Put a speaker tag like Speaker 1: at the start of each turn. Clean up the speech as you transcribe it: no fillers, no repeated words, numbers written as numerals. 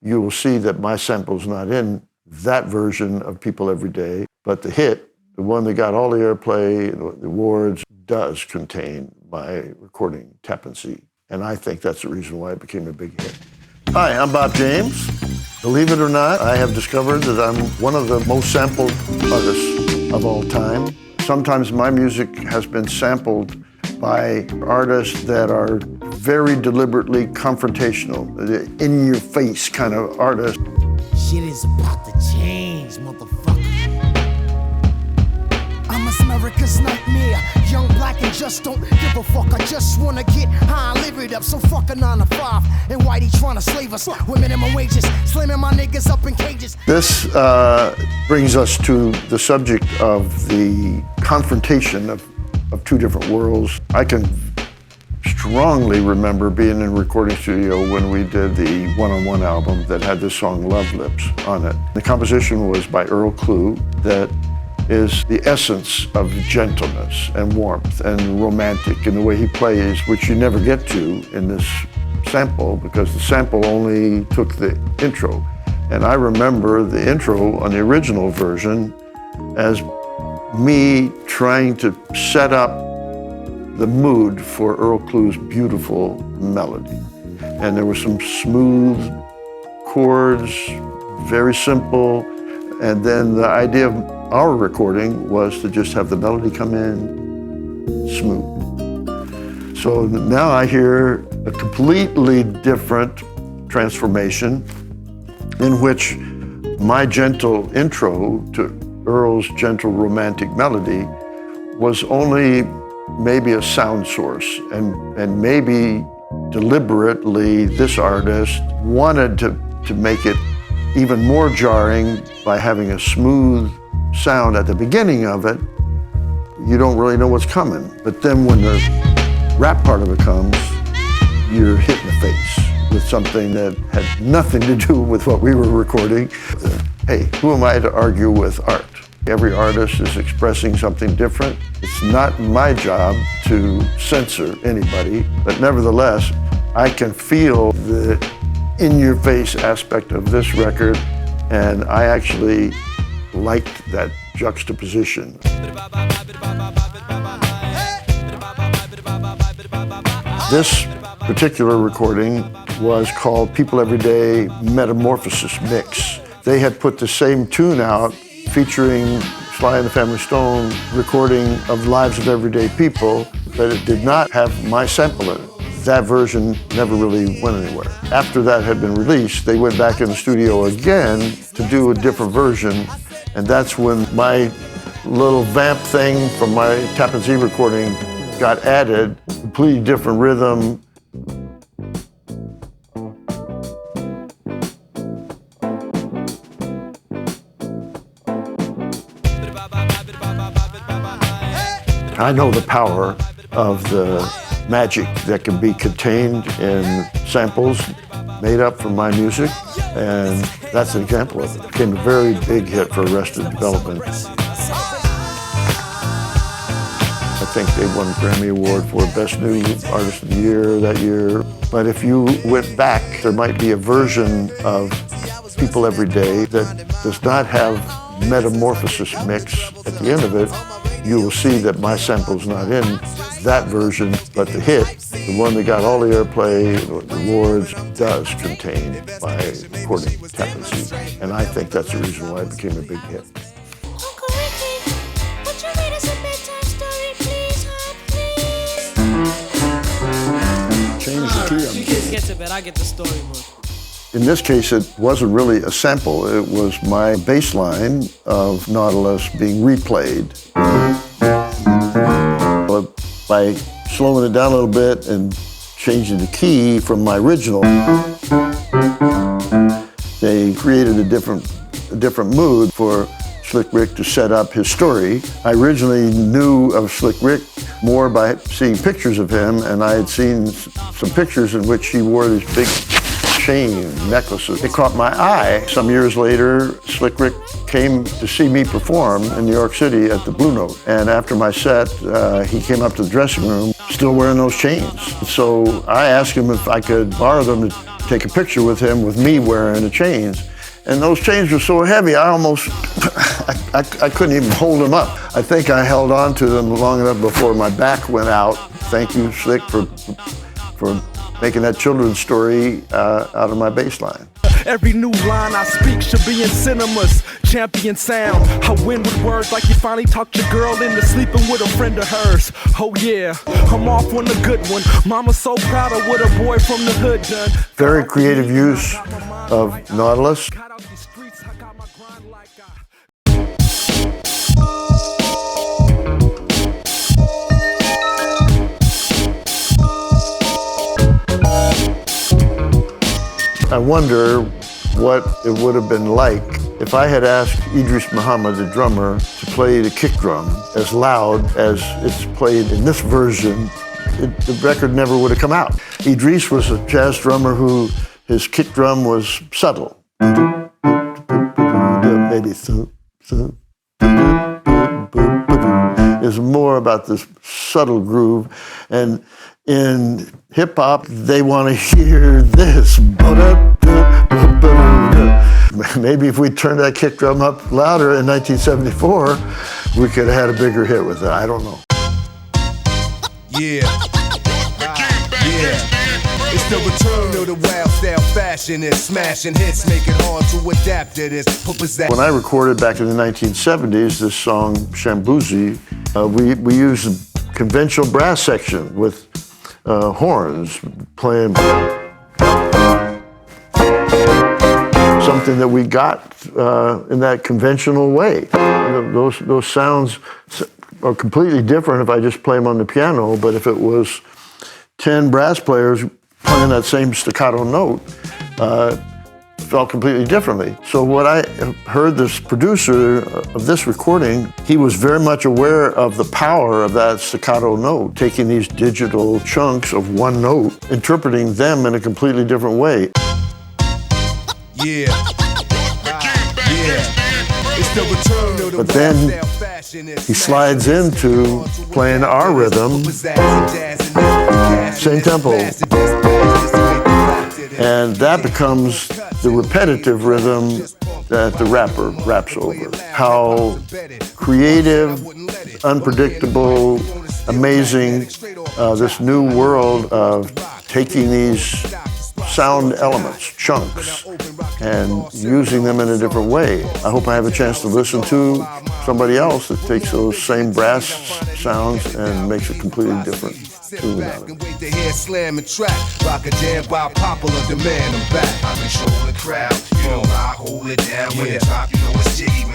Speaker 1: you will see that my sample's not in that version of People Every Day, but the hit, the one that got all the airplay, the awards, does contain my recording, Tappan Zee. And I think that's the reason why it became a big hit. Hi, I'm Bob James. Believe it or not, I have discovered that I'm one of the most sampled artists of all time. Sometimes my music has been sampled by artists that are very deliberately confrontational, in-your-face kind of artists.
Speaker 2: Shit is about to change, motherfucker. I'm America's nightmare, young, black, and just don't give a fuck. I just wanna get high and live it up, so fuck a 9 to 5. And Whitey trying to slave us with minimum wages, slamming my niggas up in cages.
Speaker 1: This brings us to the subject of the confrontation of two different worlds. I can strongly remember being in a recording studio when we did the One-on-One album that had this song Love Lips on it. The composition was by Earl Klugh, that is the essence of gentleness and warmth and romantic in the way he plays, which you never get to in this sample because the sample only took the intro. And I remember the intro on the original version as me trying to set up the mood for Earl Klugh's beautiful melody. And there were some smooth chords, very simple, and then the idea of our recording was to just have the melody come in smooth. So now I hear a completely different transformation in which my gentle intro to Earl's gentle romantic melody was only maybe a sound source, and maybe deliberately this artist wanted to make it even more jarring by having a smooth sound at the beginning of it. You don't really know what's coming, but then when the rap part of it comes, you're hit in the face with something that had nothing to do with what we were recording. Hey, who am I to argue with art? Every artist is expressing something different. It's not my job to censor anybody, but nevertheless, I can feel the in-your-face aspect of this record, and I actually liked that juxtaposition. This particular recording was called People Every Day Metamorphosis Mix. They had put the same tune out featuring Sly and the Family Stone recording of Lives of Everyday People, but it did not have my sample in it. That version never really went anywhere. After that had been released, they went back in the studio again to do a different version, and that's when my little vamp thing from my Tappan Zee recording got added, completely different rhythm. I know the power of the magic that can be contained in samples made up from my music, and that's an example of it. It became a very big hit for Arrested Development. I think they won a Grammy Award for Best New Artist of the Year that year. But if you went back, there might be a version of People Every Day that does not have Metamorphosis Mix at the end of it. You will see that my sample's not in that version, but the hit, the one that got all the airplay, the awards, does contain my recording, Tappan Zee. And I think that's the reason why it became a big hit.
Speaker 3: Uncle Ricky, would you read us a bedtime story, please, please?
Speaker 1: Change the key on
Speaker 4: You
Speaker 1: me.
Speaker 4: kids get to bed, I get the storybook.
Speaker 1: In this case, it wasn't really a sample. It was my bass line of Nautilus being replayed. But by slowing it down a little bit and changing the key from my original, they created a different mood for Slick Rick to set up his story. I originally knew of Slick Rick more by seeing pictures of him, and I had seen some pictures in which he wore these big chain necklaces. It caught my eye. Some years later, Slick Rick came to see me perform in New York City at the Blue Note. And after my set, he came up to the dressing room, still wearing those chains. So I asked him if I could borrow them take a picture with him with me wearing the chains. And those chains were so heavy, I almost, I couldn't even hold them up. I think I held on to them long enough before my back went out. Thank you, Slick, for making that children's story out of my bass line.
Speaker 5: Every new line I speak should be in cinemas. Champion sound. I win with words like you finally talked your girl into sleeping with a friend of hers. Oh yeah, I'm off on a good one. Mama's so proud of what a boy from the hood done.
Speaker 1: Very creative use of Nautilus.
Speaker 5: Got out these streets, I got my grind like
Speaker 1: I wonder what it would have been like if I had asked Idris Muhammad, the drummer, to play the kick drum as loud as it's played in this version. The record never would have come out. Idris was a jazz drummer who his kick drum was subtle. Maybe is more about this subtle groove, and in hip hop they want to hear this. Maybe if we turned that kick drum up louder in 1974, we could have had a bigger hit with it. I don't know.
Speaker 6: Yeah. It's the return of the wild style fashion and smashing hits, make it hard to adapt to this.
Speaker 1: When I recorded back in the 1970s this song, Shambuzi, we used a conventional brass section with horns playing something that we got in that conventional way. Those sounds are completely different if I just play them on the piano, but if it was 10 brass players playing that same staccato note, felt completely differently. So what I heard this producer of this recording, he was very much aware of the power of that staccato note, taking these digital chunks of one note, interpreting them in a completely different way.
Speaker 6: Yeah. It's the return of the
Speaker 1: But then he slides into playing our rhythm, same tempo. And that becomes the repetitive rhythm that the rapper raps over. How creative, unpredictable, amazing, this new world of taking these sound elements, chunks, and using them in a different way. I hope I have a chance to listen to somebody else that takes those same brass sounds and makes a completely different tune out of it.
Speaker 6: Wait to hear slam and track. Rock a jam by popular demand. I'm back.
Speaker 7: I control the crowd. You know I hold it down when it drop. You know it's jiggy.